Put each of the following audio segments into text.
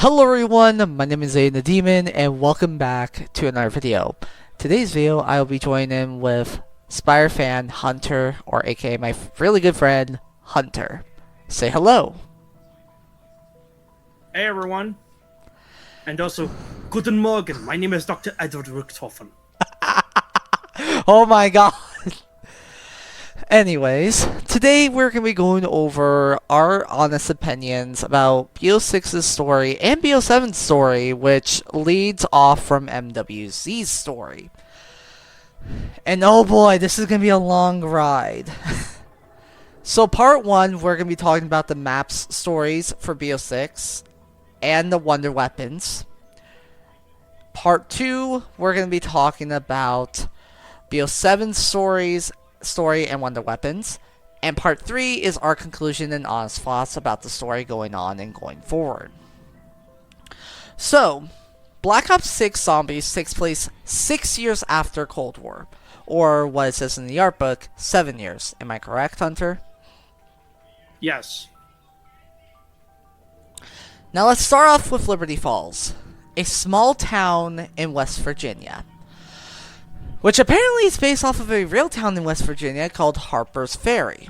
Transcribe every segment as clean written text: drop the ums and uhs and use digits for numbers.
Hello everyone, my name is Aidan the Demon, and welcome back to another video. Today's video, I will be joining in with Spire fan Hunter, or aka my really good friend, Hunter. Say hello. Hey everyone, and also Guten Morgen. My name is Dr. Edward Richthofen. Oh my god. Anyways, today we're going to be going over our honest opinions about BO6's story and BO7's story, which leads off from MWZ's story. And oh boy, this is going to be a long ride. So part 1, we're going to be talking about the maps stories for BO6 and the wonder weapons. Part 2, we're going to be talking about BO7's story and wonder weapons. And part 3 is our conclusion and honest thoughts about the story going on and going forward. So, Black Ops 6 Zombies takes place 6 years after Cold War. Or what it says in the art book, 7 years. Am I correct, Hunter? Yes. Now let's start off with Liberty Falls, a small town in West Virginia, which apparently is based off of a real town in West Virginia called Harper's Ferry.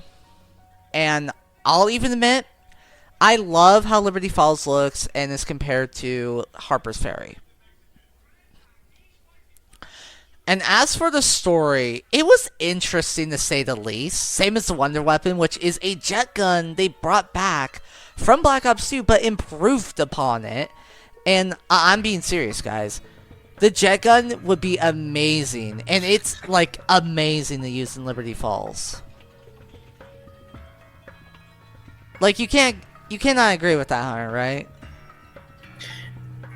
And I'll even admit, I love how Liberty Falls looks and is compared to Harper's Ferry. And as for the story, it was interesting to say the least. Same as the Wonder Weapon, which is a jet gun they brought back from Black Ops 2, but improved upon it. And I'm being serious, guys. The jet gun would be amazing, and it's like amazing to use in Liberty Falls. Like you cannot agree with that, Hunter, right?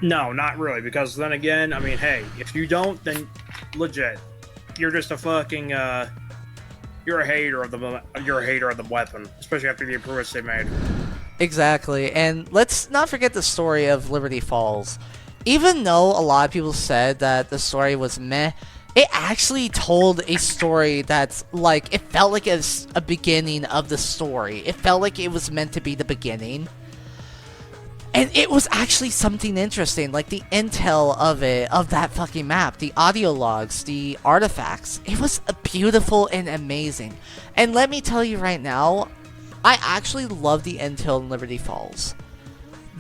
No, not really, because then again, I mean, hey, if you don't, then legit, you're just a fucking you're a hater of the weapon, especially after the improvements they made. Exactly, and let's not forget the story of Liberty Falls. Even though a lot of people said that the story was meh, it actually told a story that's like, it felt like it was a beginning of the story. It felt like it was meant to be the beginning. And it was actually something interesting, like the intel of it, of that fucking map, the audio logs, the artifacts. It was beautiful and amazing. And let me tell you right now, I actually love the intel in Liberty Falls.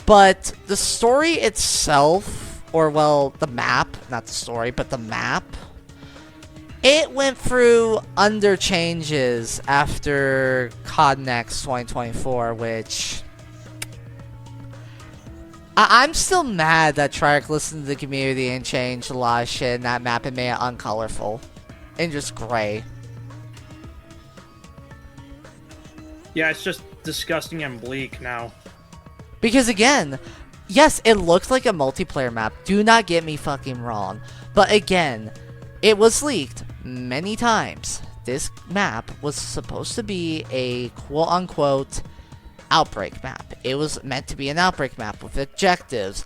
But the story itself, or well, the map, not the story, but the map, it went through under changes after COD Next 2024, which I'm still mad that Treyarch listened to the community and changed a lot of shit in that map and made it uncolorful and just gray. Yeah, it's just disgusting and bleak now. Because again, yes, it looks like a multiplayer map. Do not get me fucking wrong. But again, it was leaked many times. This map was supposed to be a quote-unquote outbreak map. It was meant to be an outbreak map with objectives.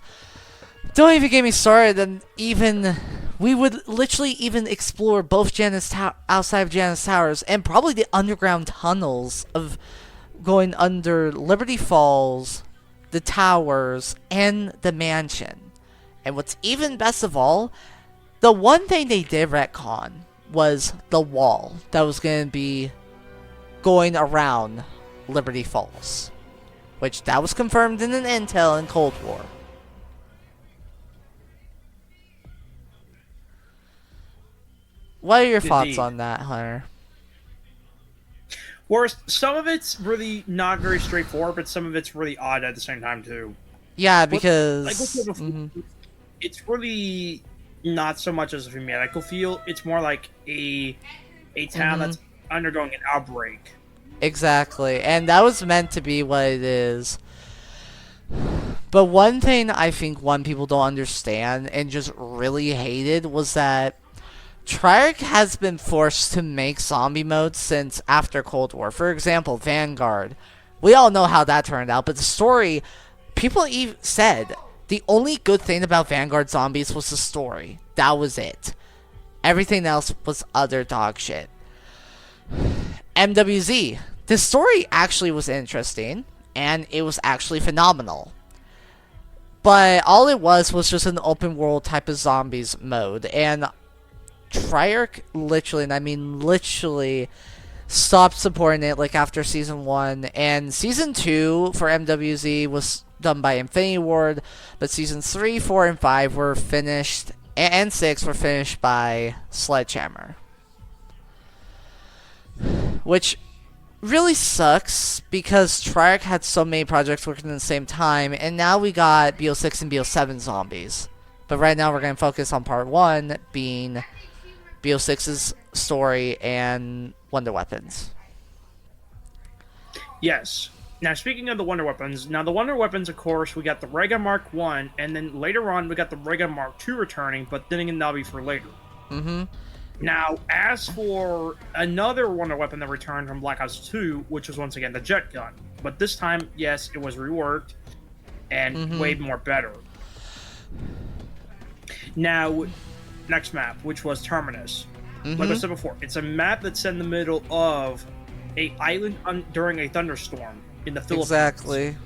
Don't even get me started, and even we would literally even explore both outside of Janus Towers and probably the underground tunnels of going under Liberty Falls, the towers, and the mansion. And what's even best of all, the one thing they did retcon was the wall that was going to be going around Liberty Falls, which that was confirmed in an intel in Cold War. What are your thoughts on that, Hunter? Whereas some of it's really not very straightforward, but some of it's really odd at the same time too. Yeah, because it's really not so much as a thematical feel. It's more like a town that's undergoing an outbreak. Exactly, and that was meant to be what it is. But one thing I think people don't understand and just really hated was that Treyarch has been forced to make zombie mode since after Cold War. For example, Vanguard. We all know how that turned out, but the story, people even said the only good thing about Vanguard Zombies was the story. That was it. Everything else was other dog shit. MWZ. The story actually was interesting, and it was actually phenomenal. But all it was just an open world type of zombies mode. And Treyarch literally, and I mean literally, stopped supporting it like after season 1. And season 2 for MWZ was done by Infinity Ward. But seasons 3, 4, and 5 were finished. And 6 were finished by Sledgehammer. Which really sucks because Treyarch had so many projects working at the same time, and now we got BO6 and BO7 zombies. But right now we're going to focus on part 1 being BO6's story and Wonder Weapons. Yes. Now, speaking of the Wonder Weapons, of course, we got the Ray Gun Mark 1, and then later on we got the Ray Gun Mark 2 returning, but then again, that'll be for later. Mm-hmm. Now, as for another Wonder Weapon that returned from Black Ops 2, which was once again the Jet Gun. But this time, yes, it was reworked and way more better. Now, next map, which was Terminus. Like I said before, it's a map that's set in the middle of an island during a thunderstorm in the Philippines. Exactly.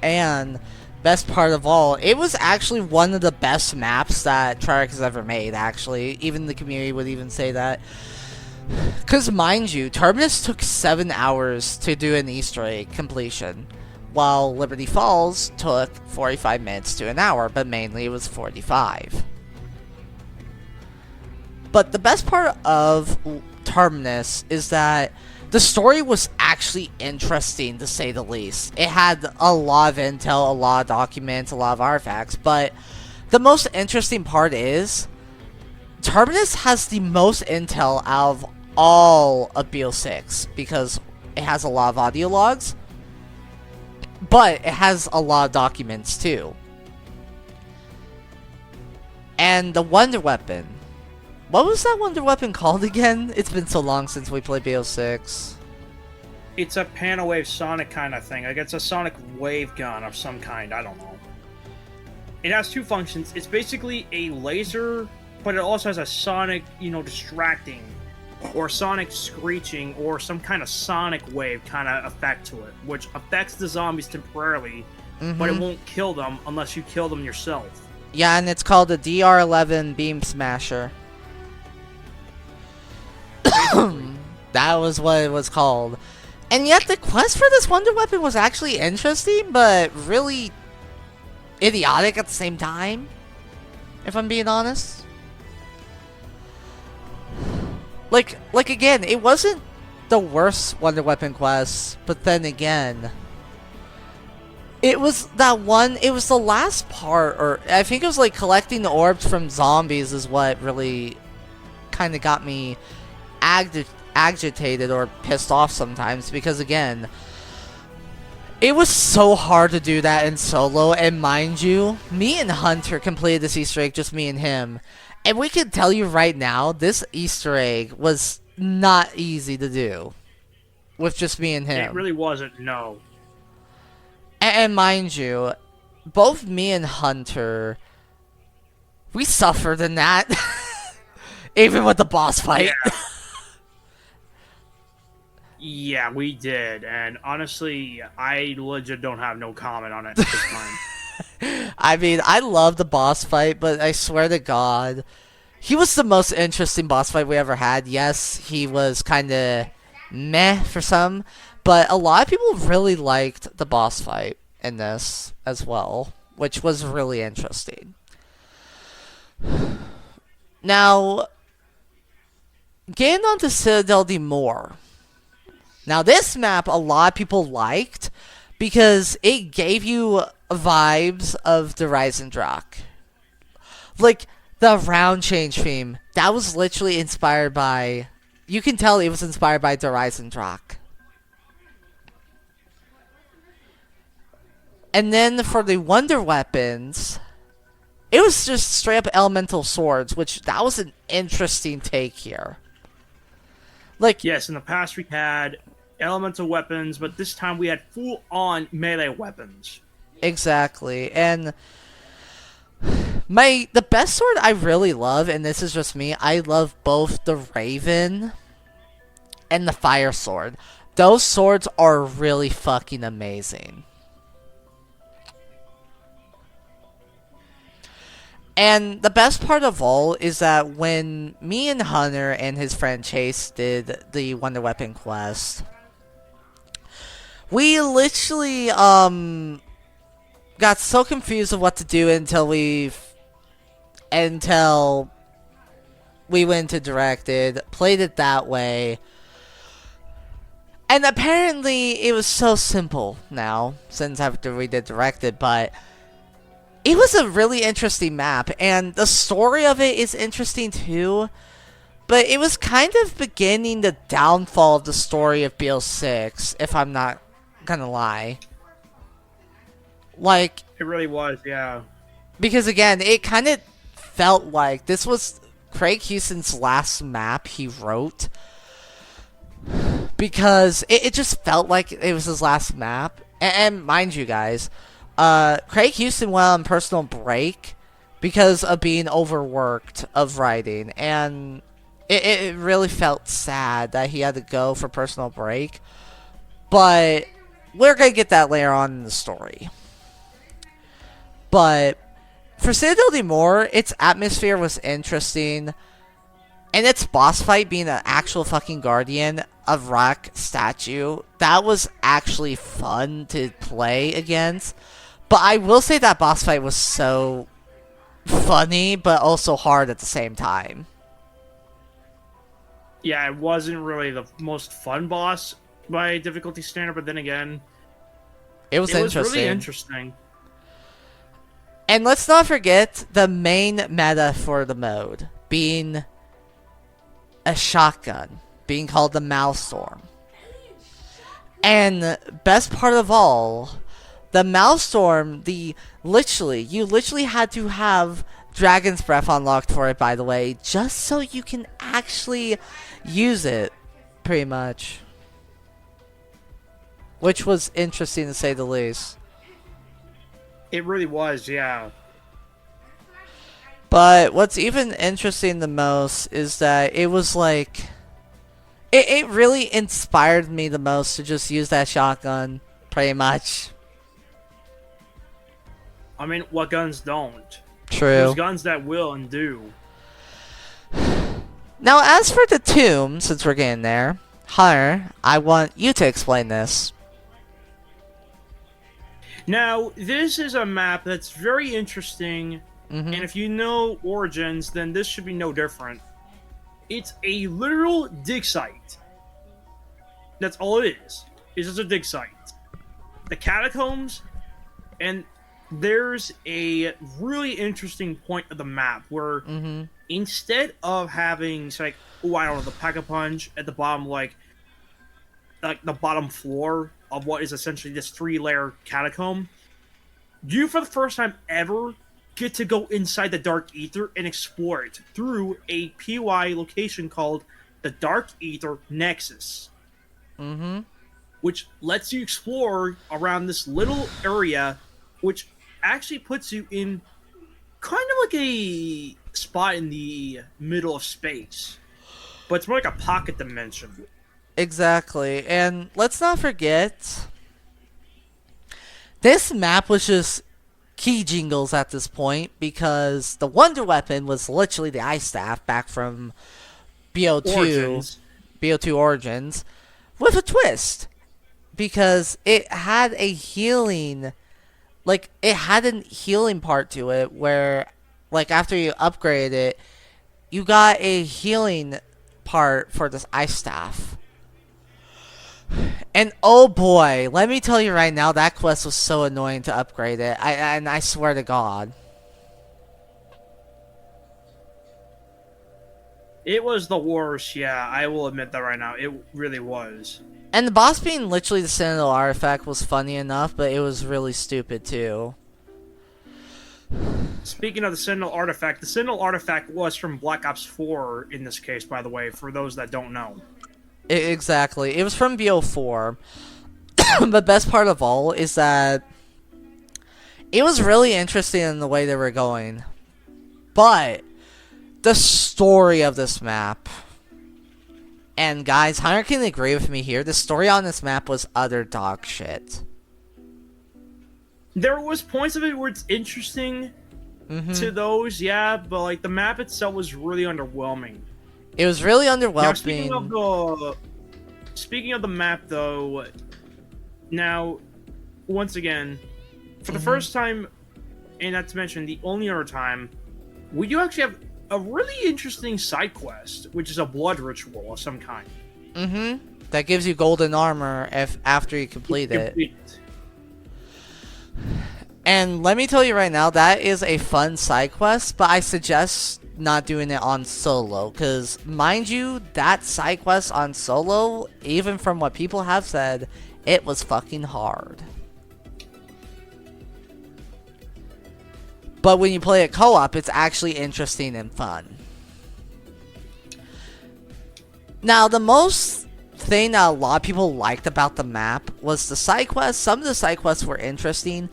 And best part of all, it was actually one of the best maps that Treyarch has ever made, actually. Even the community would even say that. Because, mind you, Terminus took 7 hours to do an Easter egg completion, while Liberty Falls took 45 minutes to an hour, but mainly it was 45. But the best part of Terminus is that the story was actually interesting, to say the least. It had a lot of intel, a lot of documents, a lot of artifacts, but the most interesting part is Terminus has the most intel out of all of BO6 because it has a lot of audio logs, but it has a lot of documents too. And the Wonder Weapon. What was that Wonder Weapon called again? It's been so long since we played BO6. It's a Panawave Sonic kind of thing. Like, it's a Sonic Wave Gun of some kind. I don't know. It has 2 functions. It's basically a laser, but it also has a Sonic, distracting, or Sonic screeching, or some kind of Sonic wave kind of effect to it, which affects the zombies temporarily, but it won't kill them unless you kill them yourself. Yeah, and it's called the DR-11 Beam Smasher. That was what it was called. And yet the quest for this Wonder Weapon was actually interesting, but really idiotic at the same time, if I'm being honest. Like again, it wasn't the worst Wonder Weapon quest, but then again, it was that one, it was the last part, or I think it was like collecting the orbs from zombies is what really kind of got me agitated or pissed off sometimes, because again, it was so hard to do that in solo, and mind you, me and Hunter completed this Easter egg, just me and him, and we can tell you right now, this Easter egg was not easy to do with just me and him. It really wasn't, no. And mind you, both me and Hunter, we suffered in that, even with the boss fight. Yeah. Yeah, we did, and honestly, I legit don't have no comment on it at this time. I mean, I love the boss fight, but I swear to God, he was the most interesting boss fight we ever had. Yes, he was kind of meh for some, but a lot of people really liked the boss fight in this as well, which was really interesting. Now, getting on to Citadel de Moor. Now, this map, a lot of people liked because it gave you vibes of the Rise Drak. Like, the round change theme, that was literally inspired by... You can tell it was inspired by the Rise Drak. And then for the Wonder Weapons, it was just straight up elemental swords, which that was an interesting take here. Like, yes, in the past we had elemental weapons, but this time we had full-on melee weapons. Exactly, and the best sword I really love, and this is just me, I love both the Raven and the Fire Sword. Those swords are really fucking amazing. And the best part of all is that when me and Hunter and his friend Chase did the Wonder Weapon quest, we literally got so confused of what to do until we went to Directed, played it that way. And apparently it was so simple now, since after we did Directed, but it was a really interesting map, and the story of it is interesting too, but it was kind of beginning the downfall of the story of BO6, if I'm not gonna lie. Like, It really was, yeah. because again, it kind of felt like this was Craig Houston's last map he wrote, because it just felt like it was his last map. And mind you guys, Craig Houston went on personal break because of being overworked of writing, and it really felt sad that he had to go for personal break. But we're gonna get that later on in the story. But for Citadel de Moore, its atmosphere was interesting, and its boss fight being an actual fucking guardian of rock statue, that was actually fun to play against. But I will say that boss fight was so funny, but also hard at the same time. Yeah, it wasn't really the most fun boss by difficulty standard, but then again, It was interesting. really interesting. And let's not forget the main meta for the mode being a shotgun, being called the Maelstrom. And best part of all, the Maelstrom, you literally had to have Dragon's Breath unlocked for it, by the way, just so you can actually use it, pretty much. Which was interesting to say the least. It really was, yeah. But what's even interesting the most is that it was like... It really inspired me the most to just use that shotgun, pretty much. I mean, what guns don't? True. There's guns that will and do. Now, as for the tomb, since we're getting there, Hunter, I want you to explain this. Now, this is a map that's very interesting, and if you know Origins, then this should be no different. It's a literal dig site. That's all it is. It's just a dig site. The catacombs, and there's a really interesting point of the map where instead of having, say, like, oh, I don't know, the Pack-a-Punch at the bottom, like the bottom floor of what is essentially this 3-layer catacomb, you, for the first time ever, get to go inside the Dark Ether and explore it through a PY location called the Dark Ether Nexus. Which lets you explore around this little area, which actually puts you in kind of like a spot in the middle of space. But it's more like a pocket dimension. Exactly. And let's not forget, this map was just key jingles at this point, because the Wonder Weapon was literally the Ice Staff back from BO2 Origins, with a twist, because it had a healing, like, it had a healing part to it where, like, after you upgrade it, you got a healing part for this Ice Staff. And oh boy, let me tell you right now, that quest was so annoying to upgrade it. I swear to God. It was the worst, yeah, I will admit that right now. It really was. And the boss being literally the Sentinel artifact was funny enough, but it was really stupid too. Speaking of the Sentinel artifact was from Black Ops 4 in this case, by the way, for those that don't know. Exactly. It was from BO4. But best part of all is that it was really interesting in the way they were going. But the story of this map, and guys, Hunter can agree with me here, the story on this map was utter dog shit. There was points of it where it's interesting, to those, yeah, but like the map itself was really underwhelming. It was really underwhelming. Now, speaking of the map, though, now once again, for the first time, and not to mention the only other time, we do actually have a really interesting side quest, which is a blood ritual of some kind. That gives you golden armor after you complete it. And let me tell you right now, that is a fun side quest, but I suggest not doing it on solo, because mind you, that side quest on solo, even from what people have said, it was fucking hard. But when you play it co-op, it's actually interesting and fun. Now, the most thing that a lot of people liked about the map was the side quests. Some of the side quests were interesting,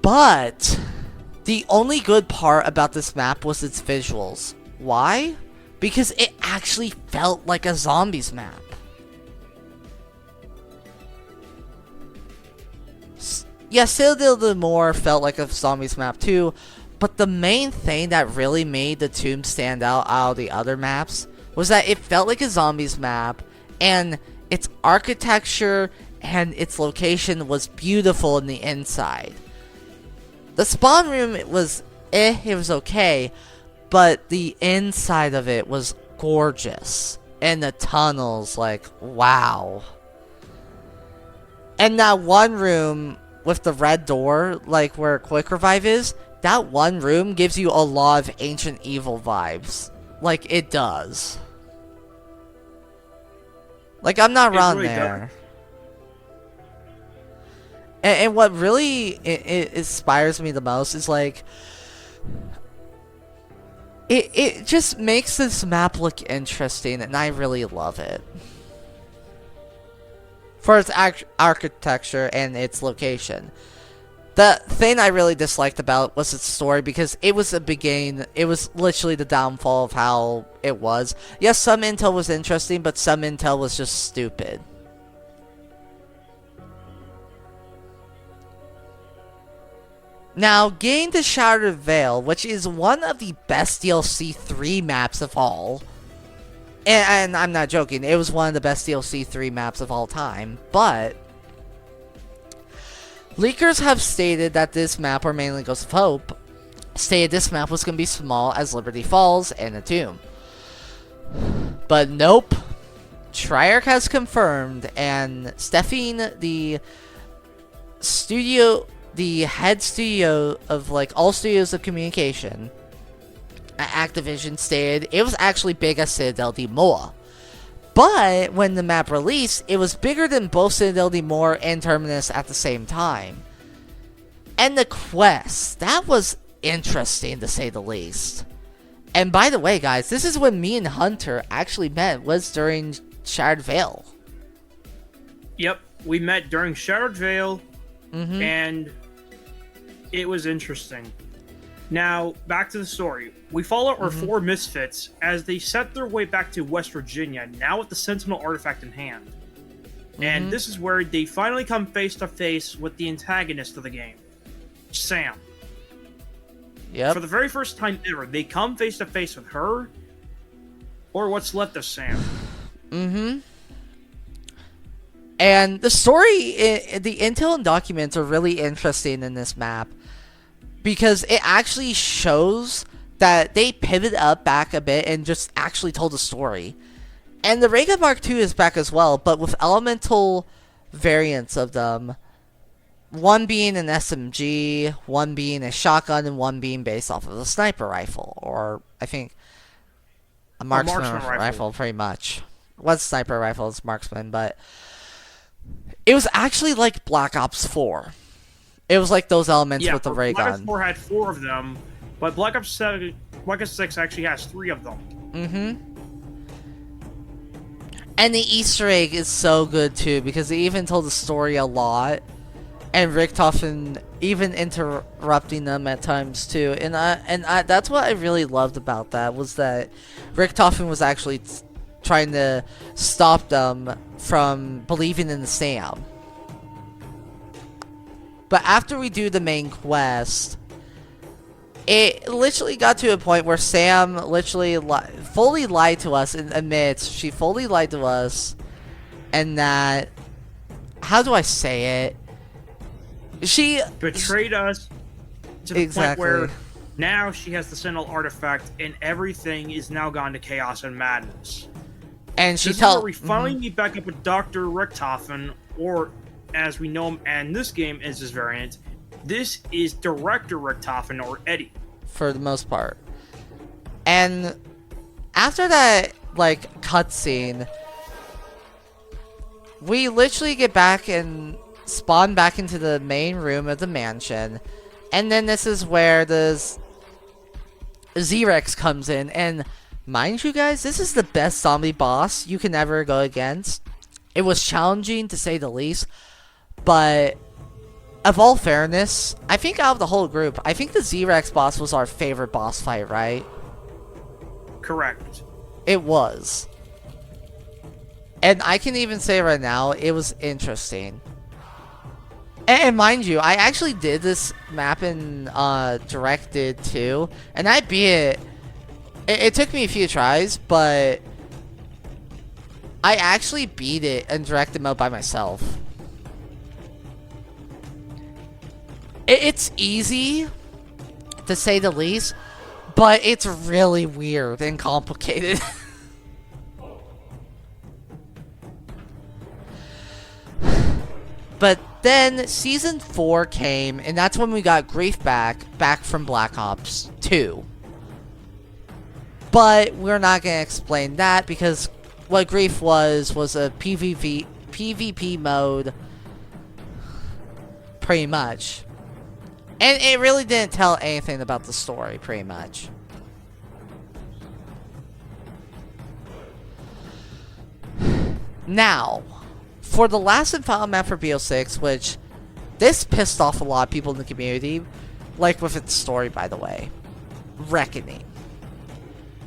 but the only good part about this map was its visuals. Why? Because it actually felt like a zombies map. Yeah, Citadel more felt like a zombies map too, but the main thing that really made the Tomb stand out of the other maps was that it felt like a zombies map, and its architecture and its location was beautiful in the inside. The spawn room, it was okay, but the inside of it was gorgeous. And the tunnels, like, wow. And that one room with the red door, like where Quick Revive is, that one room gives you a lot of Ancient Evil vibes. Like, it does. Like, I'm not wrong really there. And what really it inspires me the most is, like, it just makes this map look interesting, and I really love it. For its architecture and its location. The thing I really disliked about it was its story, because it was a beginning, it was literally the downfall of how it was. Yes, some intel was interesting, but some intel was just stupid. Now, getting to Shattered Vale, which is one of the best DLC 3 maps of all. And I'm not joking, it was one of the best DLC 3 maps of all time, but leakers have stated that this map, or mainly Ghost of Hope, stated this map was going to be small as Liberty Falls and the Tomb. But nope. Treyarch has confirmed, and Stefan, the head studio of, like, all studios of communication at Activision, stated it was actually big as Citadel de Moa. But when the map released, it was bigger than both Citadel de Moa and Terminus at the same time. And the quest, that was interesting to say the least. And by the way, guys, this is when me and Hunter actually met, was during Shattered Vale. Yep, we met during Shattered Vale, and it was interesting. Now, back to the story. We follow our four misfits as they set their way back to West Virginia, now with the Sentinel artifact in hand. And this is where they finally come face to face with the antagonist of the game, Sam. Yep. For the very first time ever, they come face to face with her, or what's left of Sam. And the story, the intel and documents are really interesting in this map, because it actually shows that they pivoted up back a bit and just actually told a story. And the Ray Gun Mark II is back as well, but with elemental variants of them. One being an SMG, one being a shotgun, and one being based off of a sniper rifle. Or, I think, a marksman rifle, pretty much. Was sniper rifle, it's marksman, but it was actually like Black Ops 4. It was like those elements with the ray gun. Black Ops 4 had 4 of them, but Black Ops 6 actually has 3 of them. And the Easter egg is so good too, because they even told the story a lot, and Richtofen even interrupting them at times too. And that's what I really loved about that, was that Richtofen was actually trying to stop them from believing in the Sam. But after we do the main quest, it literally got to a point where Sam literally fully lied to us and admits she fully lied to us, and that, how do I say it? She betrayed us to the exactly. point where now she has the Sentinel artifact, and everything is now gone to chaos and madness. And she this is where we finally meet back up with Dr. Richtofen, or as we know him in this game as his variant, this is Director Richtofen, or Eddie. For the most part. And after that, like, cutscene, we literally get back and spawn back into the main room of the mansion. And then this is where the Z-Rex comes in. And mind you guys, this is the best zombie boss you can ever go against. It was challenging, to say the least. But of all fairness, I think out of the whole group, I think the Z-Rex boss was our favorite boss fight, right? Correct. It was. And I can even say right now, it was interesting. And mind you, I actually did this map in Directed too, and I beat it. It took me a few tries, but I actually beat it in Directed mode by myself. It's easy, to say the least, but it's really weird and complicated. But then Season 4 came, and that's when we got Grief back from Black Ops 2. But we're not going to explain that, because what Grief was a PvP mode, pretty much. And it really didn't tell anything about the story, pretty much. Now, for the last and final map for BO6, which this pissed off a lot of people in the community, like with its story, by the way. Reckoning.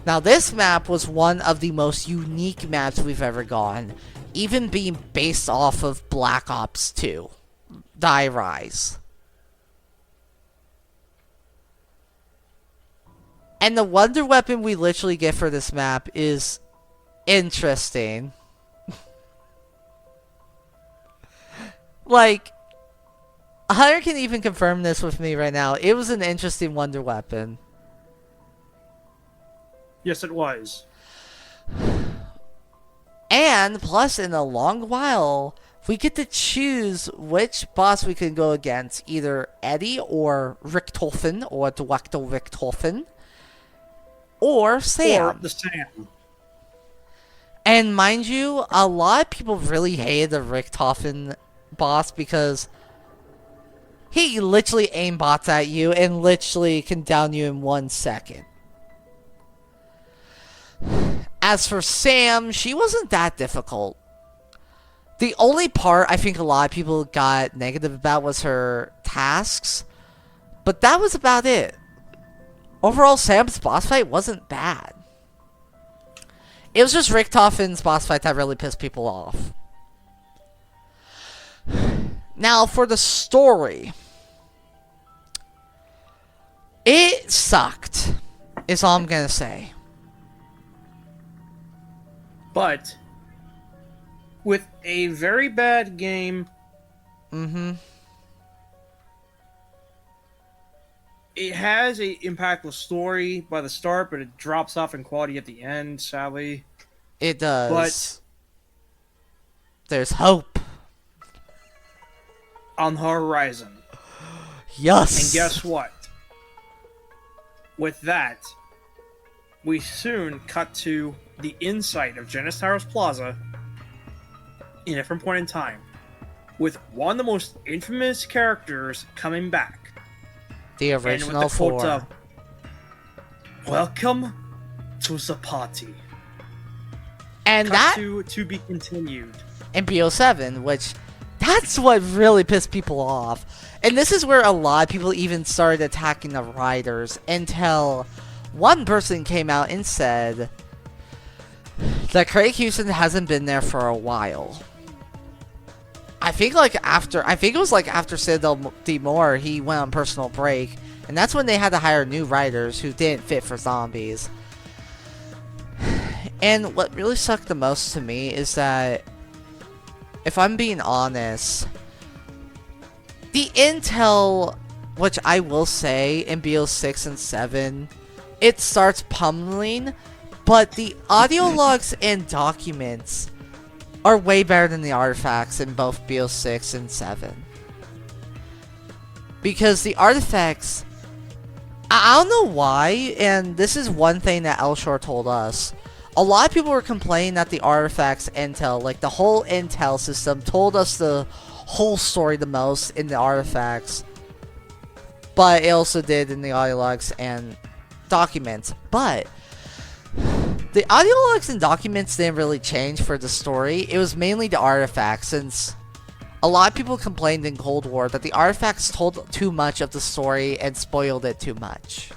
Now, this map was one of the most unique maps we've ever gotten, even being based off of Black Ops 2, Die Rise. And the wonder weapon we literally get for this map is interesting. Like, Hunter can even confirm this with me right now. It was an interesting wonder weapon. Yes, it was. And, plus, in a long while, we get to choose which boss we can go against. Either Eddie or Richtofen, or Director Richtofen. Or Sam. Or the Sam. And mind you, a lot of people really hated the Richtofen boss because he literally aimbots at you and literally can down you in 1 second. As for Sam, she wasn't that difficult. The only part I think a lot of people got negative about was her tasks, but that was about it. Overall, Sam's boss fight wasn't bad. It was just Richtofen's boss fight that really pissed people off. Now, for the story, it sucked, is all I'm gonna say. But with a very bad game, it has a impactful story by the start, but it drops off in quality at the end, sadly. It does. But there's hope on the horizon. Yes. And guess what? With that, we soon cut to the inside of Genesis Towers Plaza in a different point in time, with one of the most infamous characters coming back. The original four. Of, welcome to the party. And cut that to be continued. In BO7, which that's what really pissed people off. And this is where a lot of people even started attacking the riders until one person came out and said that Craig Houston hasn't been there for a while. I think it was after Citadel D. Moore, he went on personal break, And that's when they had to hire new writers who didn't fit for zombies. And what really sucked the most to me is that, if I'm being honest, the intel, which I will say in BO6 and 7, it starts pummeling, but the audio logs and documents are way better than the artifacts in both BO6 and 7. Because the artifacts, I don't know why, and this is one thing that Elshore told us. A lot of people were complaining that the artifacts intel, like the whole intel system, told us the whole story the most in the artifacts. But it also did in the audio logs and documents. But the audio logs and documents didn't really change for the story. It was mainly the artifacts, since a lot of people complained in Cold War that the artifacts told too much of the story and spoiled it too much.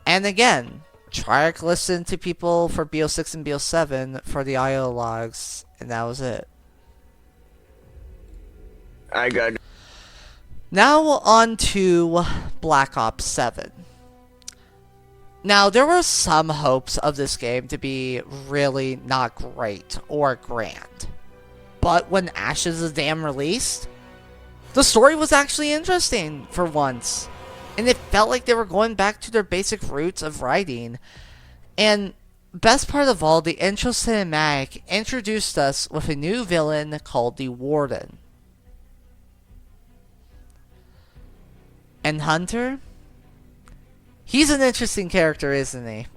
And again, try to listen to people for BO6 and BO7 for the audio logs, and that was it. I got it. Now on to Black Ops 7. Now, there were some hopes of this game to be really not great or grand. But when Ashes of Dam released, the story was actually interesting for once. And it felt like they were going back to their basic roots of writing. And best part of all, the intro cinematic introduced us with a new villain called the Warden. And Hunter? He's an interesting character, isn't he?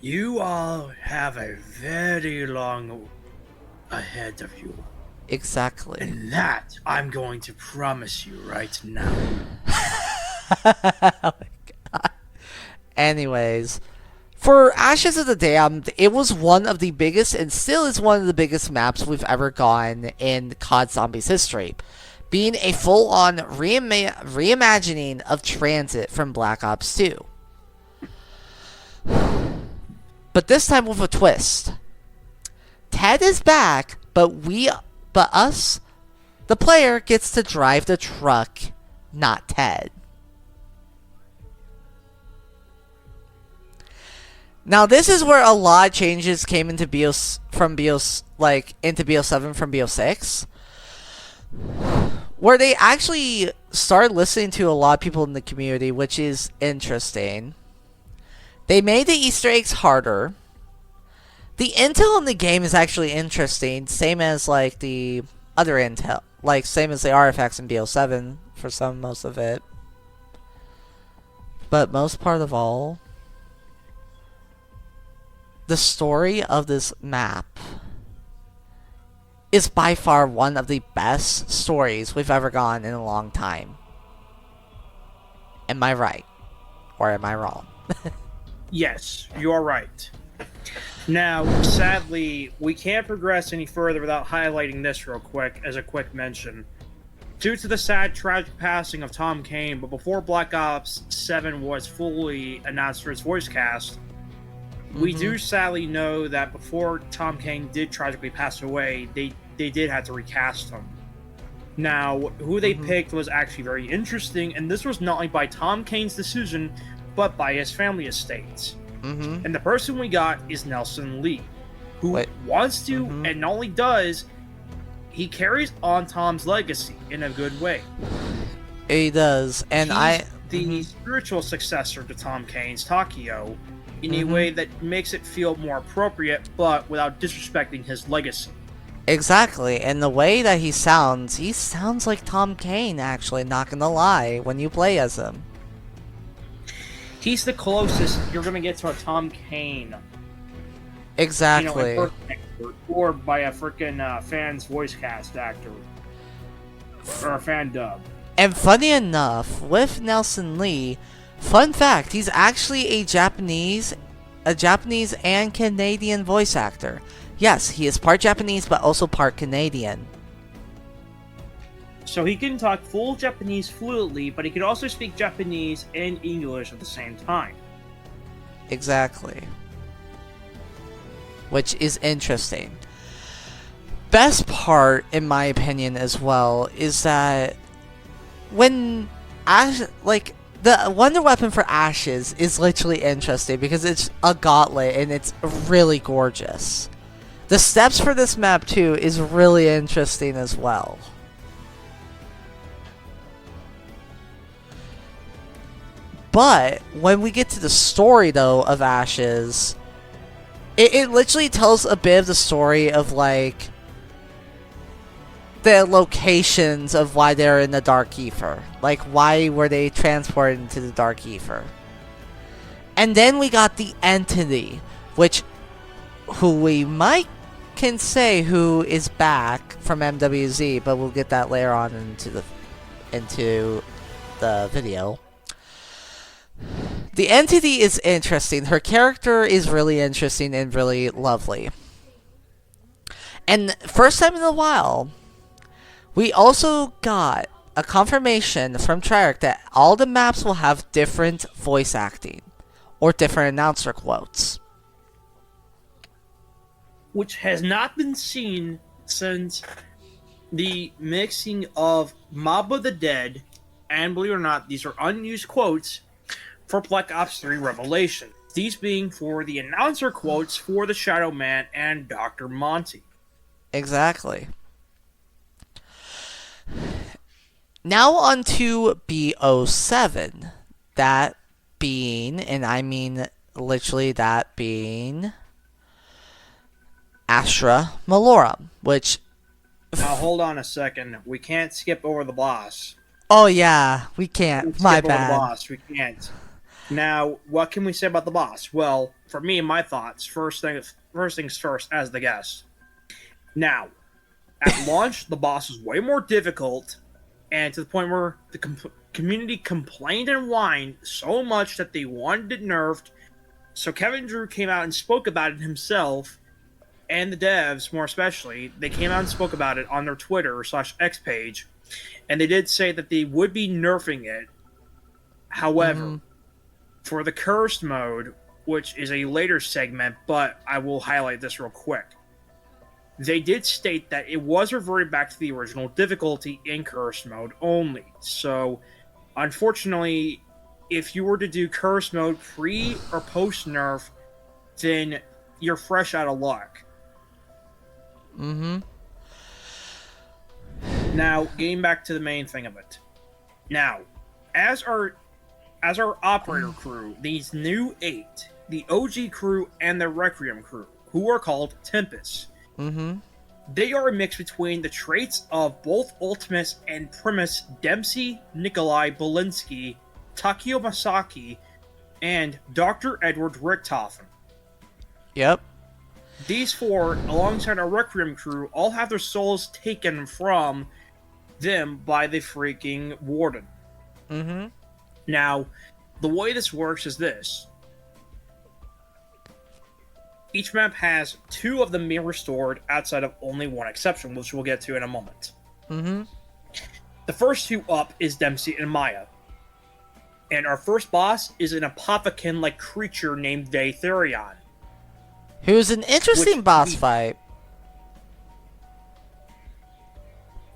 You all have a very long ahead of you. Exactly. And that I'm going to promise you right now. Oh my God. Anyways, for Ashes of the Damned, it was one of the biggest, and still is one of the biggest maps we've ever gotten in COD Zombies history, being a full-on reimagining of Transit from Black Ops 2. But this time with a twist. Ted is back, but us, the player, gets to drive the truck, not Ted. Now this is where a lot of changes came into into BO7 from BO6. Where they actually started listening to a lot of people in the community, which is interesting. They made the Easter eggs harder. The intel in the game is actually interesting, same as like the other intel, like same as the artifacts in BO7 for most of it. But most part of all, the story of this map is by far one of the best stories we've ever gotten in a long time. Am I right? Or am I wrong? Yes, you're right. Now, sadly, we can't progress any further without highlighting this real quick as a quick mention. Due to the sad, tragic passing of Tom Kane, but before Black Ops 7 was fully announced for its voice cast, we do sadly know that before Tom Kane did tragically pass away, they did have to recast him. Now, who they picked was actually very interesting, and this was not only by Tom Kane's decision, but by his family estate. And the person we got is Nelson Lee, who wants to, and not only does, he carries on Tom's legacy in a good way. He does, and He's the spiritual successor to Tom Kane's Takio in a way that makes it feel more appropriate, but without disrespecting his legacy. Exactly, and the way that he sounds like Tom Kane, actually, not gonna lie, when you play as him. He's the closest you're gonna get to a Tom Kane. Exactly. You know, or by a freaking fan's voice cast actor. Or a fan dub. And funny enough, with Nelson Lee, fun fact, he's actually a Japanese and Canadian voice actor. Yes, he is part Japanese, but also part Canadian. So he can talk full Japanese fluently, but he can also speak Japanese and English at the same time. Exactly. Which is interesting. best part, in my opinion, as well, is that when Ash, like, the Wonder Weapon for Ashes is literally interesting because it's a gauntlet and it's really gorgeous. The steps for this map too is really interesting as well. But when we get to the story though of Ashes, it literally tells a bit of the story of like the locations of why they're in the Dark Ether. Like, why were they transported into the Dark Ether? And then we got the Entity, who we might can say who is back from MWZ, but we'll get that later on into the video. The Entity is interesting. Her character is really interesting and really lovely. And first time in a while, we also got a confirmation from Treyarch that all the maps will have different voice acting or different announcer quotes, which has not been seen since the mixing of Mob of the Dead, and believe it or not, these are unused quotes for Black Ops 3 Revelation. These being for the announcer quotes for the Shadow Man and Dr. Monty. Exactly. Now on to BO7. That being, and I mean literally that being, Astra Malorum, which... Now hold on a second. We can't skip over the boss. Oh yeah, we can't. My bad. Over the boss. We can't. Now, what can we say about the boss? Well, for me and my thoughts, first things first, as the guest. Now, at launch, the boss was way more difficult, and to the point where the community complained and whined so much that they wanted it nerfed. So Kevin Drew came out and spoke about it himself, and the devs, more especially, they came out and spoke about it on their Twitter/X page, and they did say that they would be nerfing it. However, for the cursed mode, which is a later segment, but I will highlight this real quick. They did state that it was reverted back to the original difficulty in cursed mode only. So, unfortunately, if you were to do cursed mode pre or post nerf, then you're fresh out of luck. Now, getting back to the main thing of it. Now, as our operator crew, these new 8, the OG crew and the Requiem crew, who are called Tempest, they are a mix between the traits of both Ultimus and Primus Dempsey, Nikolai Belinsky, Takio Masaki, and Dr. Edward Richthofen. Yep. These 4, alongside our Requiem crew, all have their souls taken from them by the freaking Warden. Now, the way this works is this. Each map has 2 of them being restored outside of only one exception, which we'll get to in a moment. The first 2 up is Dempsey and Maya. And our first boss is an Apothicon-like creature named Daetherion. Who's an interesting boss fight.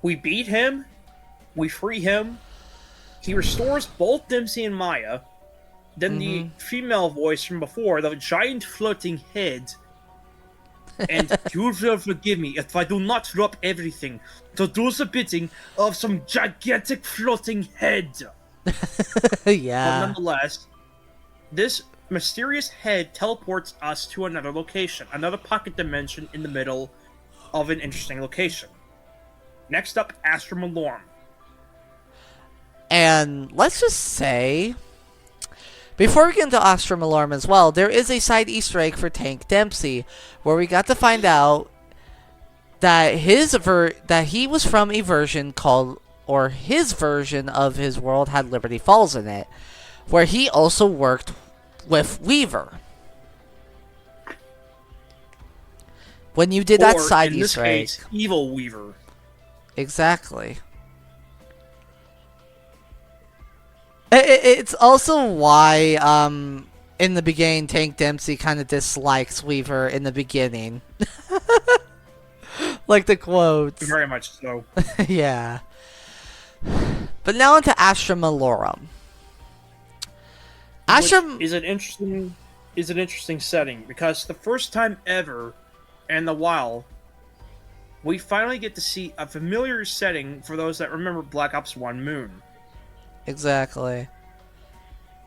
We beat him, we free him, he restores both Dempsey and Maya, then the female voice from before, the giant floating head, and you will forgive me if I do not drop everything to do the bidding of some gigantic floating head. Yeah. But nonetheless, this mysterious head teleports us to another location, another pocket dimension in the middle of an interesting location. Next up, Astra Malorum. And let's just say, before we get into Astra Malorum as well, there is a side Easter egg for Tank Dempsey, where we got to find out that that he was from a version called, or his version of his world had Liberty Falls in it, where he also worked with Weaver. When you did that side Easter egg. In this case, Evil Weaver. Exactly. It's also why, in the beginning, Tank Dempsey kind of dislikes Weaver in the beginning. Like the quotes. Very much so. Yeah. But now into Astra Malorum. Astra Which is an interesting setting because the first time ever in the wild, we finally get to see a familiar setting for those that remember Black Ops 1 Moon. Exactly.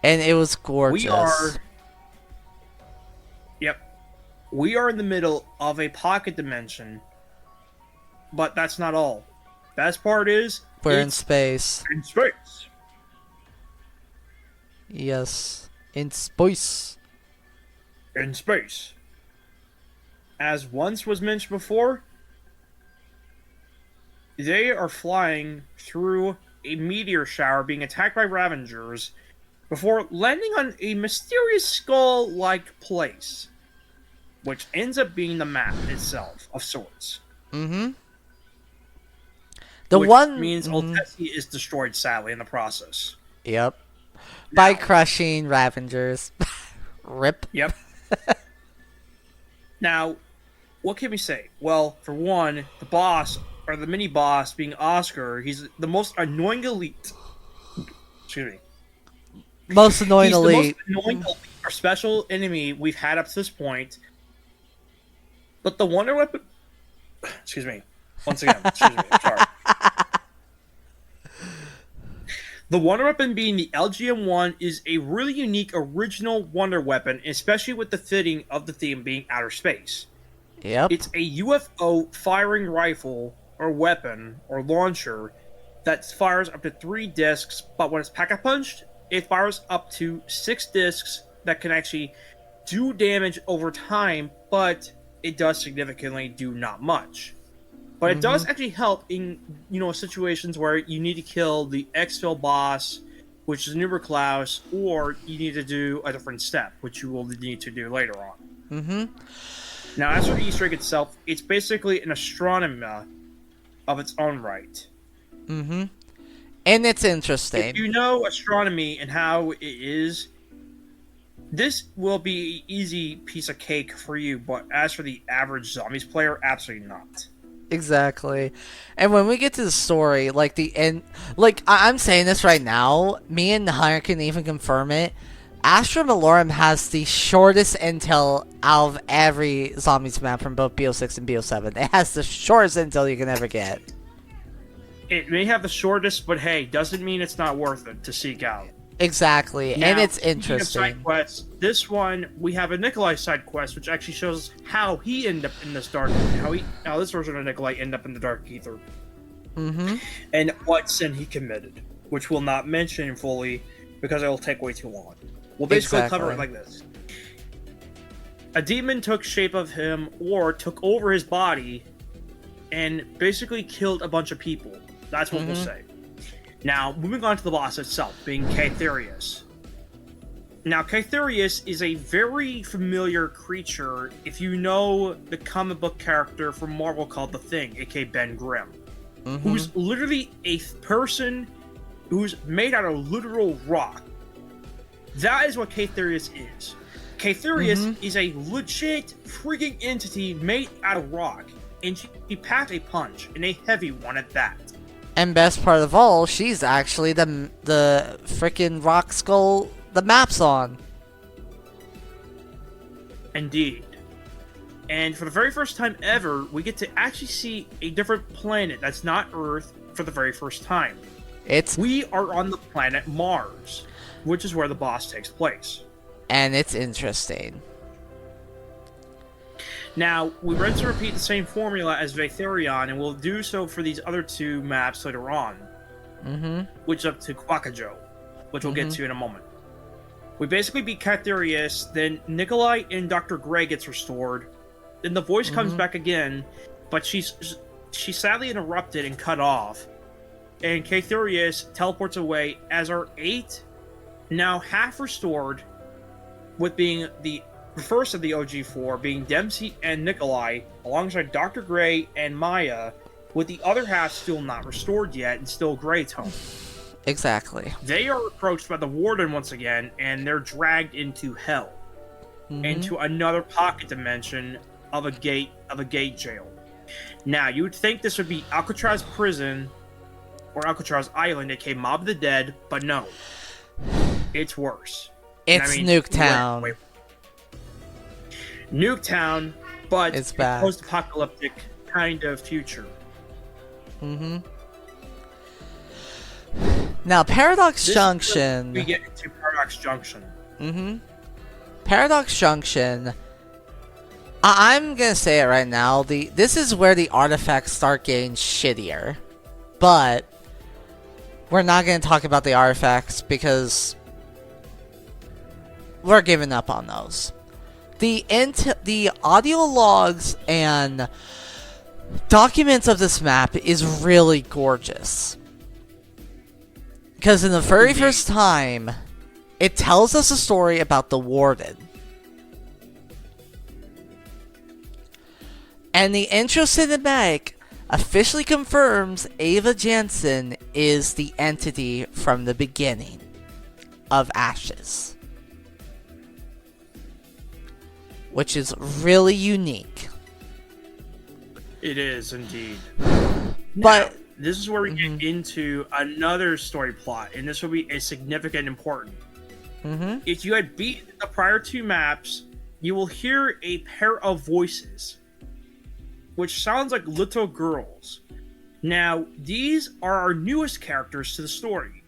And it was gorgeous. We are in the middle of a pocket dimension, but that's not all. Best part is We're in space. In space. Yes. In space. In space. As once was mentioned before, they are flying through a meteor shower being attacked by Ravengers before landing on a mysterious skull-like place, which ends up being the map itself, of sorts. Mm-hmm. Which means Old Tessie is destroyed, sadly, in the process. Yep. By crushing Ravengers. Rip. Yep. Now, what can we say? Well, for one, the boss, or the mini-boss, being Oscar, he's the most annoying elite. Excuse me. Most annoying elite. The most annoying elite or special enemy we've had up to this point. But the Wonder Weapon... Excuse me. Once again, excuse me. Sorry. The Wonder Weapon being the LGM-1 is a really unique original Wonder Weapon, especially with the fitting of the theme being outer space. Yep. It's a UFO firing rifle or weapon or launcher that fires up to 3 discs, but when it's pack-a-punched, it fires up to 6 discs that can actually do damage over time, but it does significantly do not much. But it does actually help in, situations where you need to kill the exfil boss, which is Nuber Klaus, or you need to do a different step, which you will need to do later on. Mm-hmm. Now, as for the Easter egg itself, it's basically an astronomer of its own right. Mm-hmm. And it's interesting. If you know astronomy and how it is, this will be an easy piece of cake for you, but as for the average Zombies player, absolutely not. Exactly. And when we get to the story, like the end, like I'm saying this right now, me and Hunter can even confirm it. Astra Malorum has the shortest intel out of every Zombies map from both BO6 and BO7. It has the shortest intel you can ever get. It may have the shortest, but hey, doesn't mean it's not worth it to seek out. Exactly, Now, and it's speaking of interesting. side quests, this one we have a Nikolai side quest, which actually shows how he ended up in this dark, how this version of Nikolai ended up in the Dark Ether, and what sin he committed, which we'll not mention fully because it'll take way too long. We'll basically cover it like this: a demon took shape of him, or took over his body, and basically killed a bunch of people. That's what we'll say. Now, moving on to the boss itself, being Caetherius. Now, Caetherius is a very familiar creature if you know the comic book character from Marvel called The Thing, aka Ben Grimm, who's literally a person who's made out of literal rock. That is what Caetherius is. Caetherius is a legit freaking entity made out of rock, and she packed a punch, and a heavy one at that. And best part of all, she's actually the freaking rock skull the map's on. Indeed. And for the very first time ever, we get to actually see a different planet that's not Earth for the very first time. We are on the planet Mars, which is where the boss takes place. And it's interesting. Now, we rinse and repeat the same formula as Vatherion, and we'll do so for these other 2 maps later on. Which is up to Kwakajo, which we'll get to in a moment. We basically beat Caetherius, then Nikolai and Dr. Gray gets restored, then the voice comes back again, but she's sadly interrupted and cut off, and Caetherius teleports away as our 8, now half restored, with being the first of the OG4 being Dempsey and Nikolai, alongside Dr. Gray and Maya, with the other half still not restored yet and still gray tone. Exactly. They are approached by the Warden once again, and they're dragged into hell, into another pocket dimension of a gate jail. Now, you would think this would be Alcatraz Prison or Alcatraz Island, aka Mob of the Dead, but no. It's worse. It's Nuketown. Wait. Nuketown, but it's bad. Post-apocalyptic kind of future. Mm-hmm. Now, Paradox Junction. We get into Paradox Junction. Mm-hmm. Paradox Junction. I'm gonna say it right now. This is where the artifacts start getting shittier, but we're not gonna talk about the artifacts because we're giving up on those. The audio logs and documents of this map is really gorgeous. Because in the very first time, it tells us a story about the Warden. And the intro cinematic officially confirms Ava Jansen is the entity from the beginning of Ashes. Which is really unique. It is indeed. But now, this is where we get into another story plot, and this will be a significant important. If you had beaten the prior two maps, you will hear a pair of voices, which sounds like little girls. Now, these are our newest characters to the story.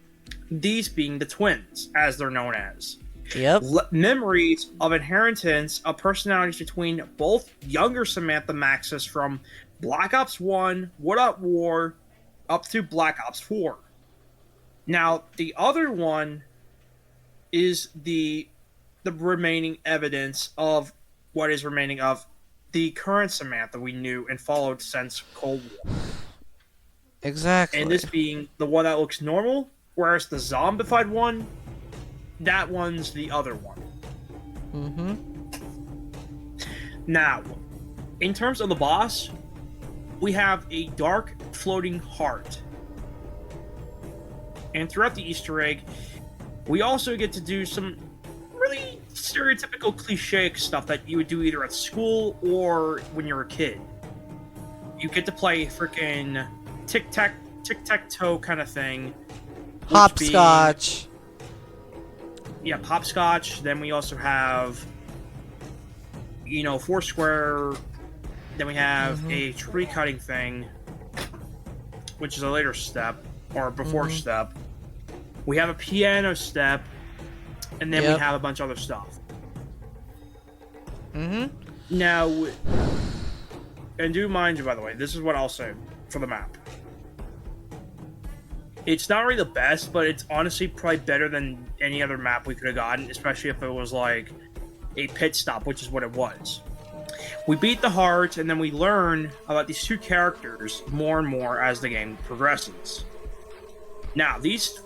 These being the twins, as they're known as. Yep. Memories of inheritance of personalities between both younger Samantha Maxis from Black Ops 1, What Up War, up to Black Ops 4. Now, the other one is the remaining evidence of what is remaining of the current Samantha we knew and followed since Cold War. Exactly. And this being the one that looks normal, whereas the zombified one, that one's the other one. Now, in terms of the boss, we have a dark floating heart. And throughout the Easter egg, we also get to do some really stereotypical cliche stuff that you would do either at school or when you're a kid. You get to play freaking tic-tac-toe kind of thing. Hopscotch. Yeah, hopscotch. Then we also have, Foursquare. Then we have a tree cutting thing, which is a later step, or before step. We have a piano step, and then we have a bunch of other stuff. Now, and do mind you, by the way, this is what I'll say for the map. It's not really the best, but it's honestly probably better than any other map we could have gotten, especially if it was like a pit stop, which is what it was. We beat the heart, and then we learn about these two characters more and more as the game progresses. Now these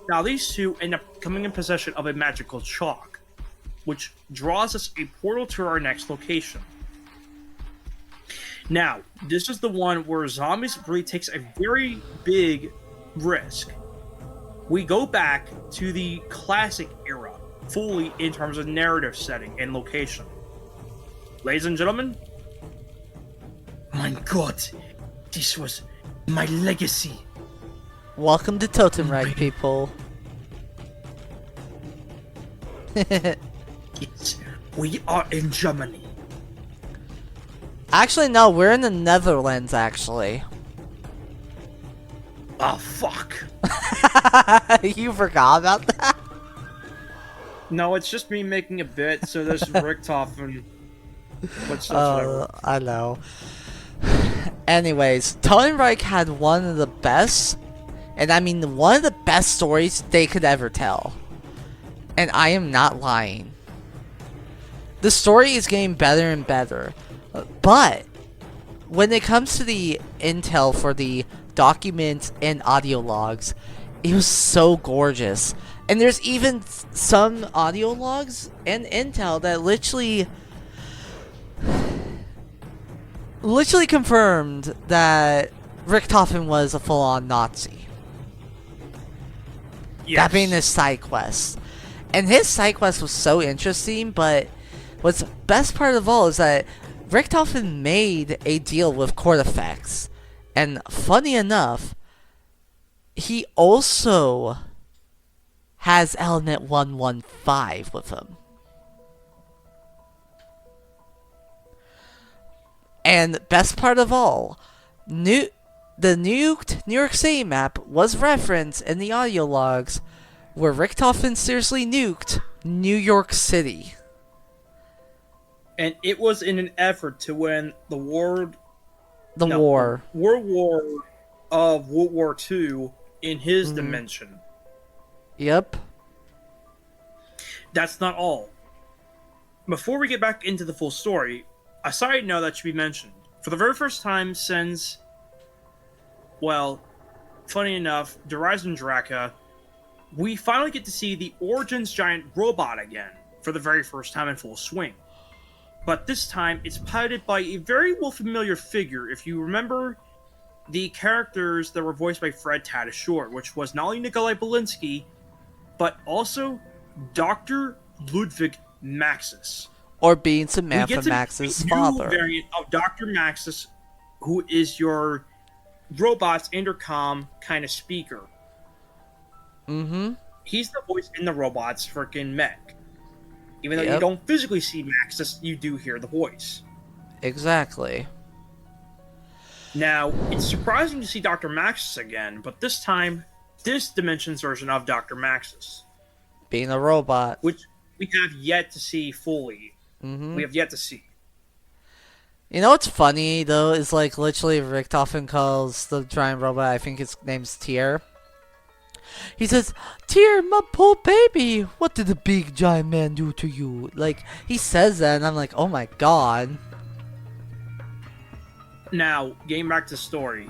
two end up coming in possession of a magical chalk, which draws us a portal to our next location. Now, this is the one where Zombies really takes a very big risk. We go back to the classic era, fully in terms of narrative setting and location. Ladies and gentlemen, my God, this was my legacy. Welcome to Totemreich, people. Yes, we are in Germany. Actually, no, we're in the Netherlands, actually. Oh, fuck. You forgot about that? No, it's just me making a bit, so there's Richtofen. Whatever. I know. Anyways, Totenreich had one of the best, and I mean one of the best stories they could ever tell. And I am not lying. The story is getting better and better. But when it comes to the intel for the documents and audio logs, it was so gorgeous. And there's even some audio logs and intel that literally confirmed that Richtofen was a full-on Nazi. Yes. That being his side quest. And his side quest was so interesting, but what's best part of all is that Richtofen made a deal with Cortifex, and funny enough, he also has Element 115 with him. And best part of all, the nuked New York City map was referenced in the audio logs where Richtofen seriously nuked New York City. And it was in an effort to win the World War of World War II in his dimension. Yep. That's not all. Before we get back into the full story, a side note that should be mentioned. For the very first time since, well, funny enough, the Rise of Draka, we finally get to see the Origins giant robot again for the very first time in full swing. But this time, it's piloted by a very well familiar figure. If you remember the characters that were voiced by Fred Tatasciore, which was not only Nikolai Belinsky, but also Dr. Ludwig Maxis. Or being Samantha Max's father. New variant of Dr. Maxis, who is your robot's intercom kind of speaker. Mm-hmm. He's the voice in the robot's freaking mech. Even though you don't physically see Maxis, you do hear the voice. Exactly. Now, it's surprising to see Dr. Maxis again, but this time, this dimension's version of Dr. Maxis. Being a robot. Which we have yet to see fully. Mm-hmm. We have yet to see. You know what's funny, though, is like literally Richtofen calls the giant robot, I think his name's Tyr. He says, "Tyr, my poor baby, what did the big giant man do to you?" Like, he says that, and I'm like, oh my god. Now, getting back to the story.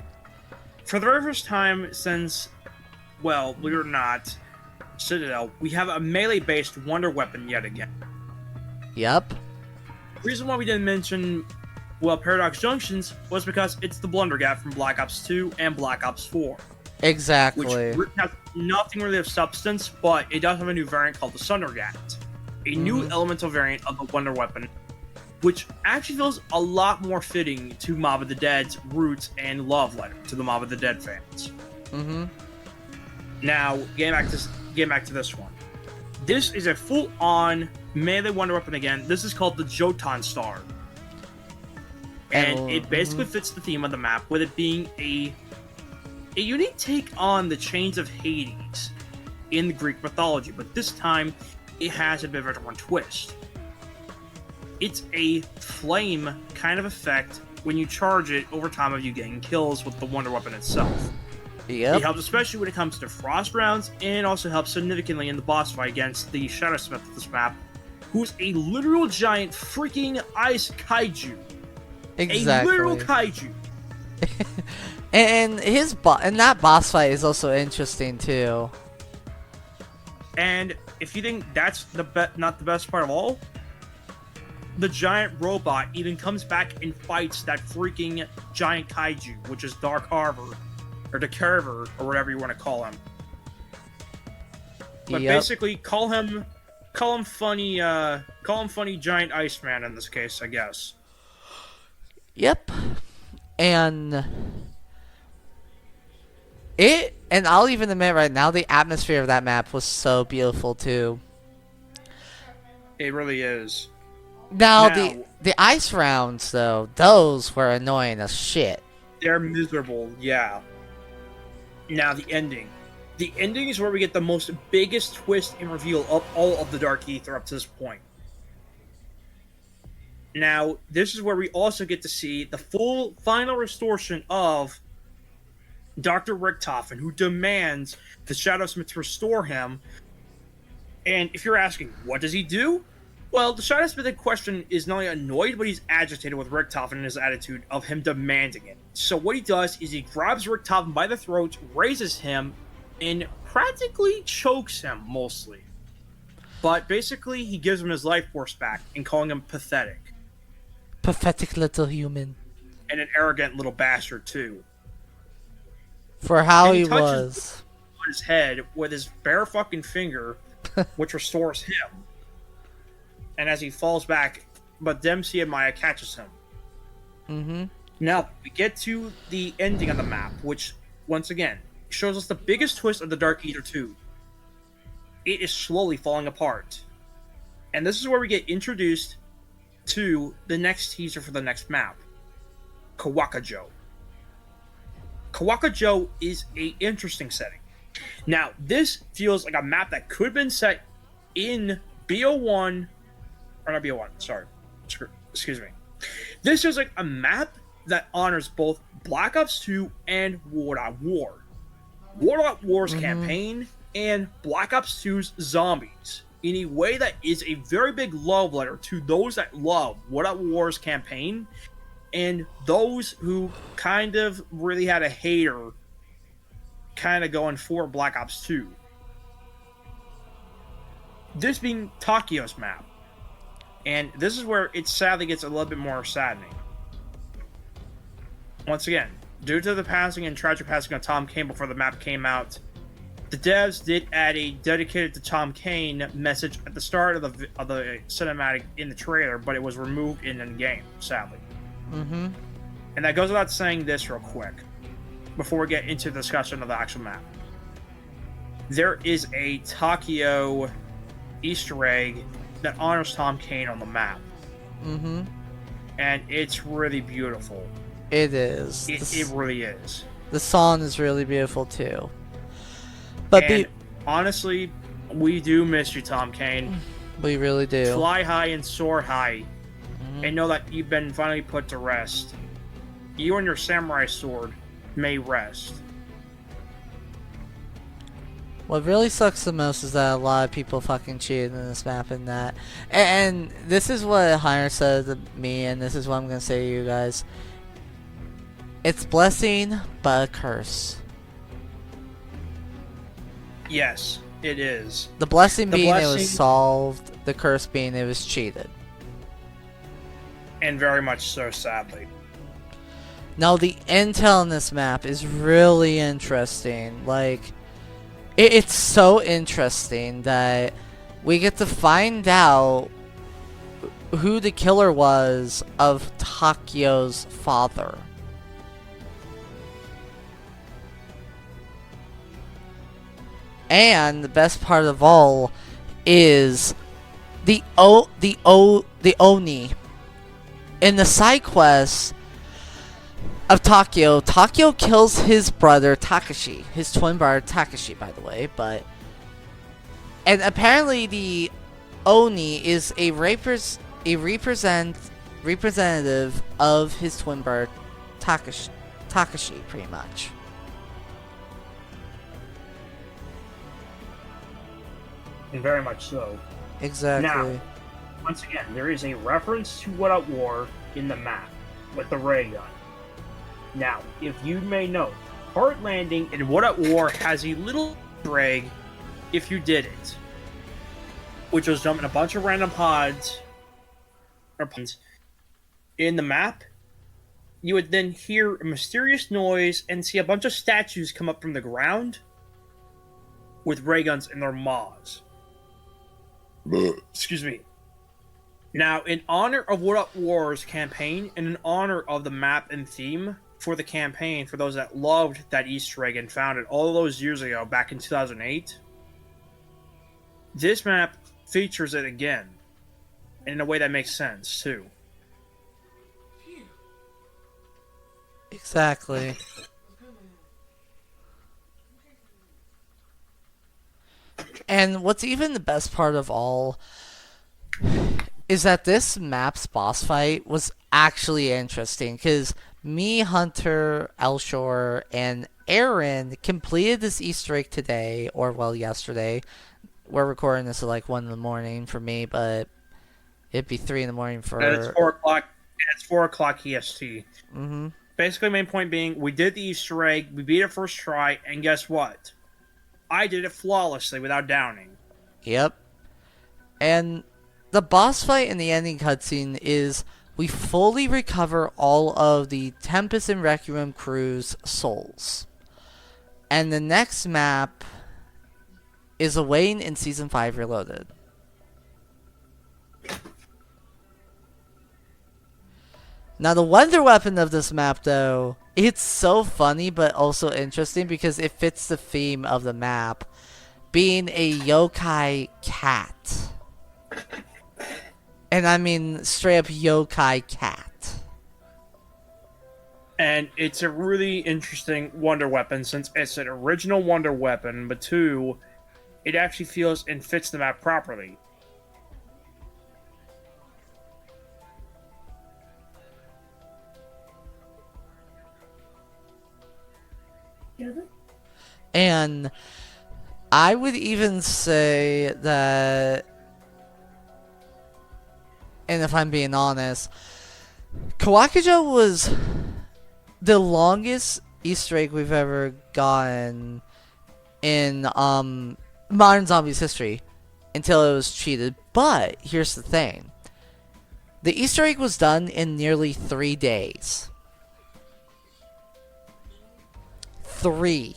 For the very first time since, well, believe it or not, Citadel, we have a melee-based wonder weapon yet again. Yep. The reason why we didn't mention, well, Paradox Junctions was because it's the Blunder Gap from Black Ops 2 and Black Ops 4. Exactly. Which has nothing really of substance, but it does have a new variant called the Sundergat. A new elemental variant of the Wonder Weapon, which actually feels a lot more fitting to Mob of the Dead's roots and love letter to the Mob of the Dead fans. Mm-hmm. Now, getting back to this one. This is a full-on melee Wonder Weapon again. This is called the Jotun Star. And it basically fits the theme of the map, with it being a unique take on the Chains of Hades in the Greek mythology, but this time it has a bit of a different twist. It's a flame kind of effect when you charge it over time of you getting kills with the Wonder Weapon itself. Yep. It helps especially when it comes to frost rounds, and also helps significantly in the boss fight against the Shadowsmith of this map, who's a literal giant freaking ice kaiju. Exactly. A literal kaiju. And that boss fight is also interesting too. And if you think that's not the best part of all, the giant robot even comes back and fights that freaking giant kaiju, which is Dark Harbor, or the Carver, or whatever you want to call him. But basically, call him funny giant Iceman in this case, I guess. Yep. And I'll even admit right now, the atmosphere of that map was so beautiful too. It really is. Now the ice rounds though, those were annoying as shit. They're miserable, yeah. Now the ending. The ending is where we get the most biggest twist and reveal of all of the Dark Ether up to this point. Now, this is where we also get to see the full final restoration of Dr. Richtofen, who demands the Shadowsmith to restore him. And if you're asking, what does he do? Well, the Shadowsmith in question is not only annoyed, but he's agitated with Richtofen and his attitude of him demanding it. So what he does is he grabs Richtofen by the throat, raises him, and practically chokes him, mostly. But basically, he gives him his life force back, and calling him pathetic. Pathetic little human. And an arrogant little bastard, too. For how and he was. On his head with his bare fucking finger, which restores him. And as he falls back, but Dempsey and Maya catches him. Mm-hmm. Now, we get to the ending of the map, which, once again, shows us the biggest twist of the Dark Ether 2. It is slowly falling apart. And this is where we get introduced to the next teaser for the next map, Kawakajo. Kawakajo is a interesting setting. Now, this feels like a map that could have been set in BO1, or not BO1, sorry. Excuse me. This is like a map that honors both Black Ops 2 and World at War. World at War's campaign and Black Ops 2's zombies in a way that is a very big love letter to those that love World at War's campaign and those who kind of really had a hater kind of going for Black Ops 2. This being Tokyo's map. And this is where it sadly gets a little bit more saddening. Once again, due to the passing and tragic passing of Tom Kane before the map came out, the devs did add a dedicated to Tom Kane message at the start of the cinematic in the trailer, but it was removed in the game, sadly. Mm-hmm. And that goes without saying this real quick, before we get into the discussion of the actual map. There is a Tokyo Easter egg that honors Tom Kane on the map. Mm-hmm. And it's really beautiful. It is. It really is. The song is really beautiful too. But honestly, we do miss you, Tom Kane. We really do. Fly high and soar high, and know that you've been finally put to rest. You and your samurai sword may rest. What really sucks the most is that a lot of people fucking cheated in this map and that. And this is what Hunter said to me, and this is what I'm going to say to you guys. It's blessing, but a curse. Yes, it is. The blessing being it was solved, the curse being it was cheated. And very much so, sadly. Now, the intel in this map is really interesting. Like, it's so interesting that we get to find out who the killer was of Takio's father. And the best part of all is the Oni. In the side quest of Takio, Takio kills his brother Takashi, his twin brother Takashi, by the way, and apparently the Oni is a representative of his twin brother Takashi, pretty much. And very much so. Exactly. Now, once again, there is a reference to What At War in the map with the ray gun. Now, if you may know, Hard Landing in What At War has a little drag if you did it, which was jumping a bunch of random pods in the map. You would then hear a mysterious noise and see a bunch of statues come up from the ground with ray guns in their maws. Excuse me. Now, in honor of World at War's campaign, and in honor of the map and theme for the campaign, for those that loved that Easter egg and found it all those years ago, back in 2008, this map features it again, in a way that makes sense, too. Exactly. And what's even the best part of all is that this map's boss fight was actually interesting, because me, Hunter, Elshore, and Aaron completed this Easter egg today, or well, yesterday. We're recording this at like 1 in the morning for me, but it'd be 3 in the morning for... And it's 4 o'clock. It's 4 o'clock EST. Mm-hmm. Basically, main point being, we did the Easter egg, we beat it first try, and guess what? I did it flawlessly without downing. Yep. And the boss fight in the ending cutscene is we fully recover all of the Tempest and Requiem crew's souls. And the next map is awaiting in Season 5 Now, the wonder weapon of this map, though, it's so funny but also interesting because it fits the theme of the map, being a yokai cat. And I mean straight up yokai cat. And it's a really interesting wonder weapon since it's an original wonder weapon, but two, it actually feels and fits the map properly. And I would even say that, and if I'm being honest, Kawakujo was the longest Easter egg we've ever gotten in modern zombies history until it was cheated. But here's the thing. The Easter egg was done in nearly 3 days. 3.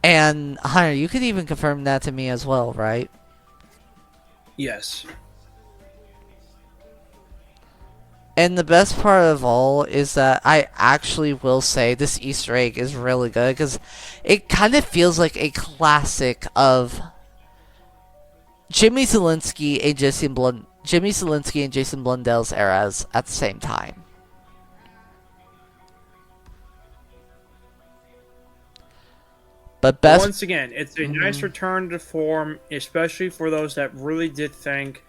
And Hunter, you could even confirm that to me as well, right? Yes. And the best part of all is that I actually will say this Easter egg is really good because it kind of feels like a classic of Jimmy Zielinski and Jason Blundell's eras at the same time. But best Once again, it's a nice return to form, especially for those that really did think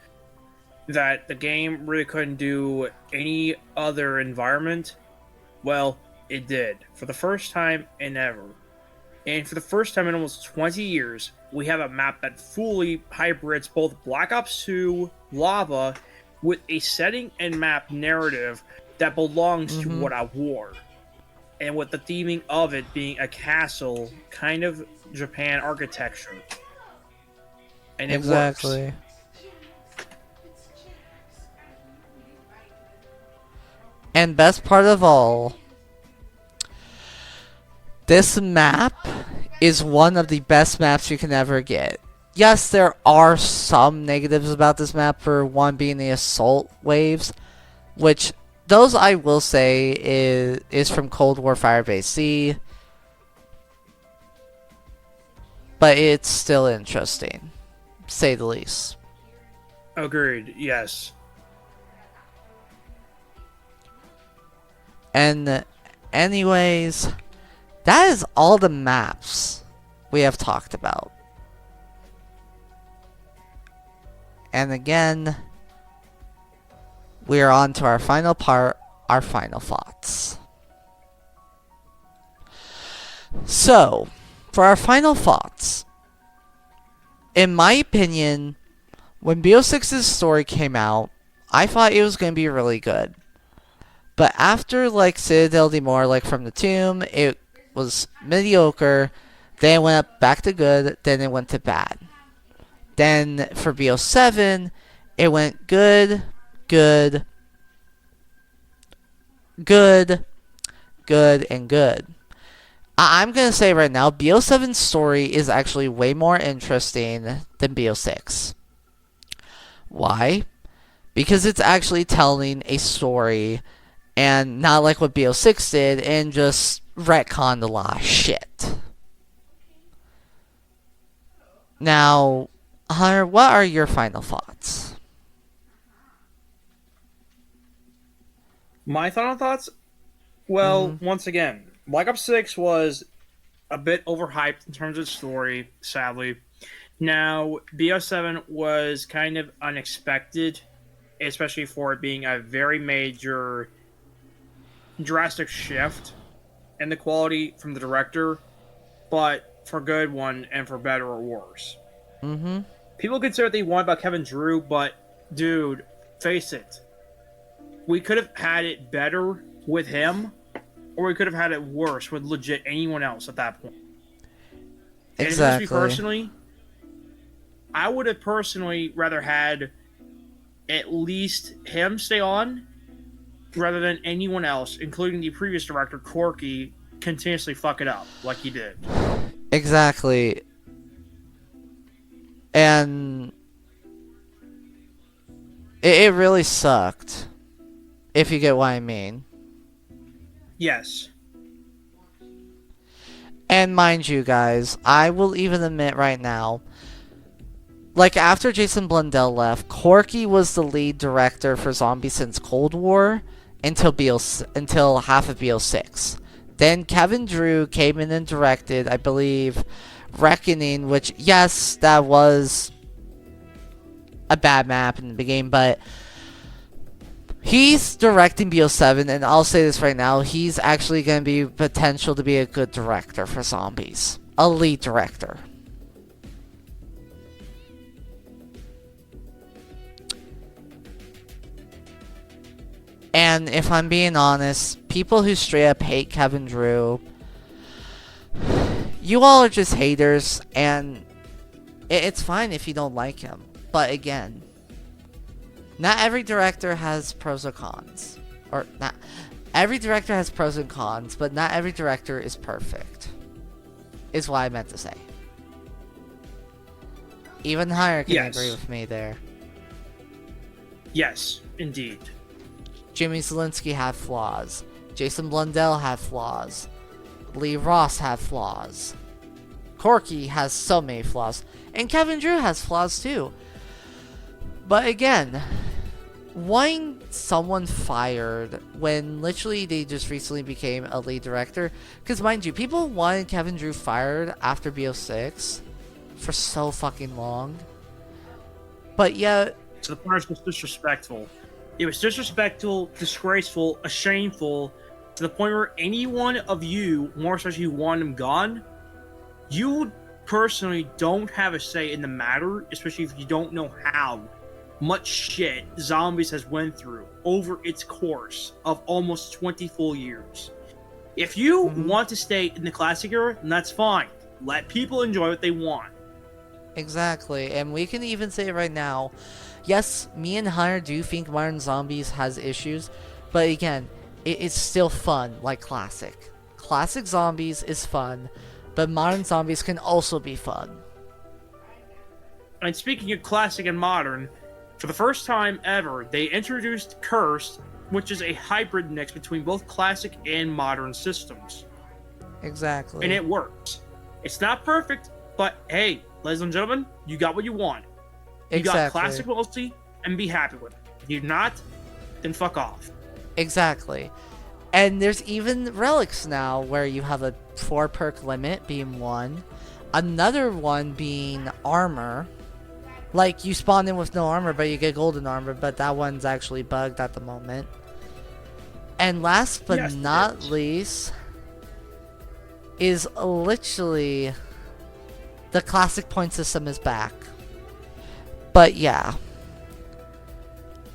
that the game really couldn't do any other environment. Well, it did. For the first time in ever. And for the first time in almost 20 years, we have a map that fully hybrids both Black Ops 2 Lava with a setting and map narrative that belongs to what I wore. And with the theming of it being a castle, kind of Japan architecture. And it exactly. works. And best part of all, this map is one of the best maps you can ever get. Yes, there are some negatives about this map, for one being the assault waves, which those I will say is from Cold War Firebase C, but it's still interesting, to say the least. Agreed, yes. And anyways, that is all the maps we have talked about. And again, we are on to our final part, our final thoughts. So, for our final thoughts, in my opinion, when BO6's story came out, I thought it was going to be really good. But after, like, Citadel de More, like, from the Tomb, it was mediocre. Then it went up back to good. Then it went to bad. Then, for BO7, it went good, good, good, good, and good. I'm going to say right now, BO7's story is actually way more interesting than BO6. Why? Because it's actually telling a story, and not like what BO6 did, and just retconned a lot of shit. Now, Hunter, what are your final thoughts? My final thoughts? Well, once again, Black Ops 6 was a bit overhyped in terms of story, sadly. Now, BO7 was kind of unexpected, especially for it being a very major, drastic shift in the quality from the director, but for good one and for better or worse. People could say what they want about Kevin Drew, but dude, face it. We could have had it better with him, or we could have had it worse with legit anyone else at that point. Exactly. And personally, I would have personally rather had at least him stay on rather than anyone else, including the previous director, Corky, continuously fuck it up like he did. Exactly. And It really sucked. If you get what I mean. Yes. And mind you, guys, I will even admit right now, like after Jason Blundell left, Corky was the lead director for Zombies since Cold War until half of BO6. Then Kevin Drew came in and directed, I believe, Reckoning, which, yes, that was a bad map in the game, but he's directing BO7, and I'll say this right now, he's actually going to be potential to be a good director for Zombies. A lead director. And if I'm being honest, people who straight up hate Kevin Drew, you all are just haters, and it's fine if you don't like him. But again, not every director has pros or cons. Or not every director has pros and cons, but not every director is perfect. Is what I meant to say. Even Higher can agree with me there. Yes, indeed. Jimmy Zielinski had flaws. Jason Blundell had flaws. Lee Ross had flaws. Corky has so many flaws. And Kevin Drew has flaws too. But again, wanting someone fired when literally they just recently became a lead director, because mind you, people wanted Kevin Drew fired after BO6 for so fucking long. But yet, to the point it was disrespectful. It was disrespectful, disgraceful, shameful, to the point where any one of you, more especially who want him gone, you personally don't have a say in the matter, especially if you don't know how much shit Zombies has went through over its course of almost 20 full years. If you want to stay in the classic era, then that's fine. Let people enjoy what they want. Exactly, and we can even say right now, yes, me and Hunter do think Modern Zombies has issues, but again, it's still fun, like Classic. Classic Zombies is fun, but Modern Zombies can also be fun. And speaking of Classic and Modern, for the first time ever, they introduced Cursed, which is a hybrid mix between both Classic and Modern systems. Exactly. And it works. It's not perfect, but hey, ladies and gentlemen, you got what you want. You got Classic mostly, and be happy with it. If you're not, then fuck off. Exactly. And there's even relics now where you have a 4 perk limit being one, another one being armor. Like, you spawn in with no armor, but you get golden armor, but that one's actually bugged at the moment. And last but not least is literally the classic point system is back. But yeah.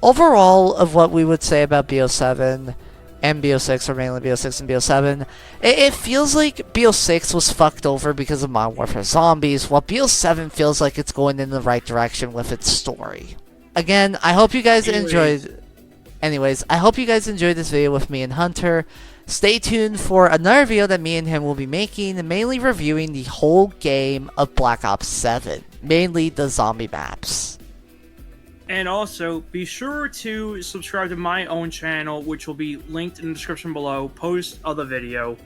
Overall of what we would say about BO7 and BO6, or mainly BO6 and BO7, it feels like BO6 was fucked over because of Modern Warfare Zombies, while BO7 feels like it's going in the right direction with its story. Again, I hope you guys enjoyed... Anyways, I hope you guys enjoyed this video with me and Hunter. Stay tuned for another video that me and him will be making, mainly reviewing the whole game of Black Ops 7. Mainly the zombie maps. And also, be sure to subscribe to my own channel, which will be linked in the description below, post of the video.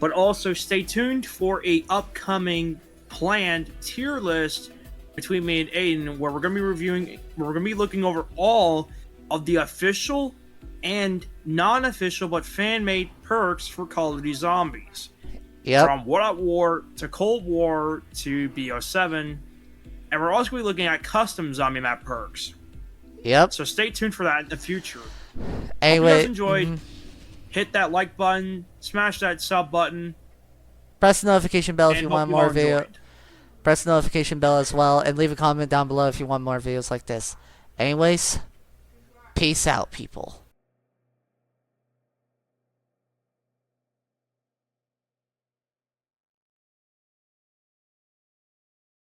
But also, stay tuned for a upcoming planned tier list between me and Aidan, where we're going to be looking over all of the official and non-official but fan-made perks for Call of Duty Zombies. From World at War to Cold War to BO7. And we're also going to be looking at custom zombie map perks. So stay tuned for that in the future. Anyway, if you guys enjoyed, hit that like button, smash that sub button. Press the notification bell if you want more video. Press the notification bell as well, and leave a comment down below if you want more videos like this. Anyways, peace out, people.